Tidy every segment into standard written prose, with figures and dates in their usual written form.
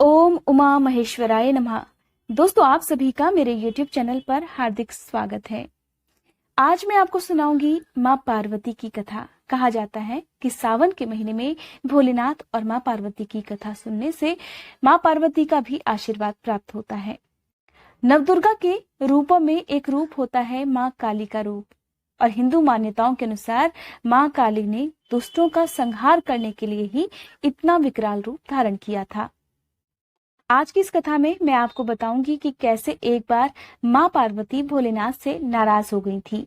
ओम उमा महेश्वराय नमः। दोस्तों, आप सभी का मेरे YouTube चैनल पर हार्दिक स्वागत है। आज मैं आपको सुनाऊंगी माँ पार्वती की कथा। कहा जाता है कि सावन के महीने में भोलेनाथ और माँ पार्वती की कथा सुनने से माँ पार्वती का भी आशीर्वाद प्राप्त होता है। नवदुर्गा के रूपों में एक रूप होता है माँ काली का रूप, और हिंदू मान्यताओं के अनुसार माँ काली ने दुष्टों का संहार करने के लिए ही इतना विकराल रूप धारण किया था। आज की इस कथा में मैं आपको बताऊंगी कि कैसे एक बार माँ पार्वती भोलेनाथ से नाराज हो गई थी।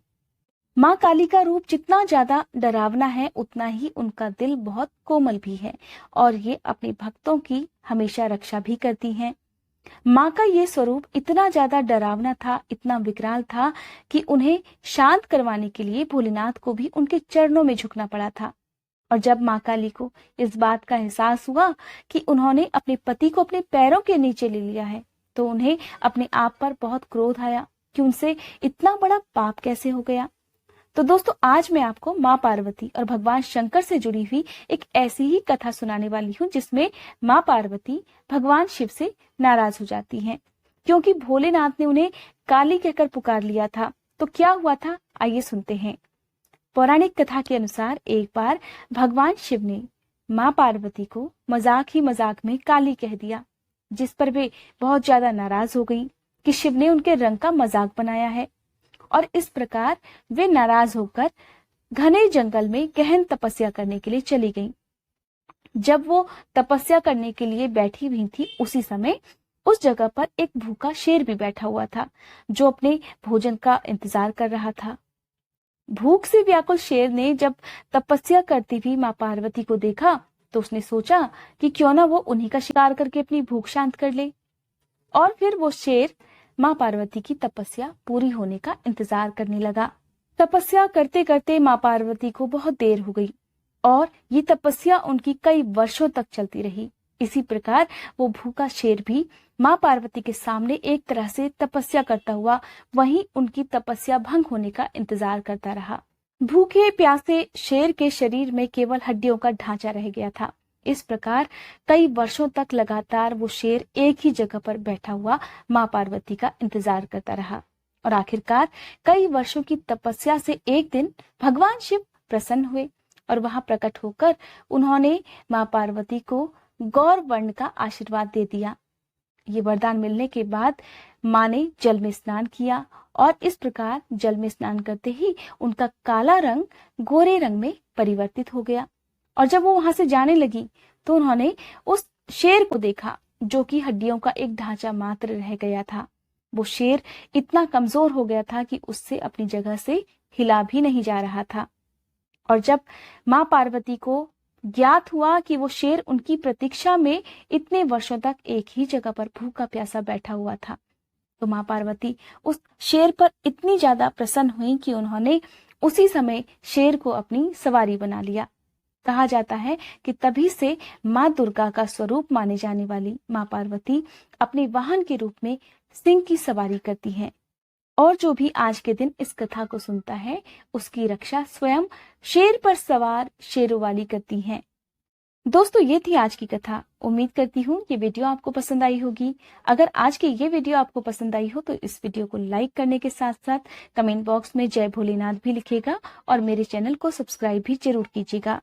माँ काली का रूप जितना ज्यादा डरावना है, उतना ही उनका दिल बहुत कोमल भी है, और ये अपने भक्तों की हमेशा रक्षा भी करती हैं। माँ का ये स्वरूप इतना ज्यादा डरावना था, इतना विकराल था कि उन्हें शांत करवाने के लिए भोलेनाथ को भी उनके चरणों में झुकना पड़ा था। और जब माँ काली को इस बात का एहसास हुआ कि उन्होंने अपने पति को अपने पैरों के नीचे ले लिया है, तो उन्हें अपने आप पर बहुत क्रोध आया कि उनसे इतना बड़ा पाप कैसे हो गया। तो दोस्तों, आज मैं आपको माँ पार्वती और भगवान शंकर से जुड़ी हुई एक ऐसी ही कथा सुनाने वाली हूँ जिसमें माँ पार्वती भगवान शिव से नाराज हो जाती हैं, क्योंकि भोलेनाथ ने उन्हें काली कहकर पुकार लिया था। तो क्या हुआ था, आइए सुनते हैं। पौराणिक कथा के अनुसार एक बार भगवान शिव ने माँ पार्वती को मजाक ही मजाक में काली कह दिया, जिस पर वे बहुत ज्यादा नाराज हो गई कि शिव ने उनके रंग का मजाक बनाया है। और इस प्रकार वे नाराज होकर घने जंगल में गहन तपस्या करने के लिए चली गईं। जब वो तपस्या करने के लिए बैठी हुई थी, उसी समय उस जगह पर एक भूखा शेर भी बैठा हुआ था, जो अपने भोजन का इंतजार कर रहा था। भूख से व्याकुल शेर ने जब तपस्या करती हुई माँ पार्वती को देखा, तो उसने सोचा कि क्यों ना वो उन्हीं का शिकार करके अपनी भूख शांत कर ले। और फिर वो शेर माँ पार्वती की तपस्या पूरी होने का इंतजार करने लगा। तपस्या करते करते माँ पार्वती को बहुत देर हो गई, और ये तपस्या उनकी कई वर्षों तक चलती रही। इसी प्रकार वो भूखा शेर भी माँ पार्वती के सामने एक तरह से तपस्या करता हुआ वहीं उनकी तपस्या भंग होने का इंतजार करता रहा। भूखे प्यासे शेर के शरीर में केवल हड्डियों का ढांचा रह गया था। इस प्रकार कई वर्षों तक लगातार वो शेर एक ही जगह पर बैठा हुआ माँ पार्वती का इंतजार करता रहा, और आखिरकार कई वर्षों की तपस्या से एक दिन भगवान शिव प्रसन्न हुए, और वहां प्रकट होकर उन्होंने माँ पार्वती को गौर वर्ण का आशीर्वाद दे दिया। ये वरदान मिलने के बाद माँ ने जल में स्नान किया, और इस प्रकार जल में स्नान करते ही उनका काला रंग गोरे रंग में परिवर्तित हो गया। और जब वो वहां से जाने लगी, तो उन्होंने उस शेर को देखा, जो कि हड्डियों का एक ढांचा मात्र रह गया था। वो शेर इतना कमजोर हो गया था कि उससे अपनी जगह से हिला भी नहीं जा रहा था। और जब माँ पार्वती को ज्ञात हुआ कि वो शेर उनकी प्रतीक्षा में इतने वर्षों तक एक ही जगह पर भूखा प्यासा बैठा हुआ था, तो माँ पार्वती उस शेर पर इतनी ज्यादा प्रसन्न हुई कि उन्होंने उसी समय शेर को अपनी सवारी बना लिया। कहा जाता है कि तभी से माँ दुर्गा का स्वरूप माने जाने वाली माँ पार्वती अपने वाहन के रूप में सिंह की सवारी करती हैं, और जो भी आज के दिन इस कथा को सुनता है, उसकी रक्षा स्वयं शेर पर सवार शेरों वाली करती हैं। दोस्तों, ये थी आज की कथा। उम्मीद करती हूँ ये वीडियो आपको पसंद आई होगी। अगर आज की ये वीडियो आपको पसंद आई हो, तो इस वीडियो को लाइक करने के साथ साथ कमेंट बॉक्स में जय भोलेनाथ भी लिखेगा, और मेरे चैनल को सब्सक्राइब भी जरूर कीजिएगा।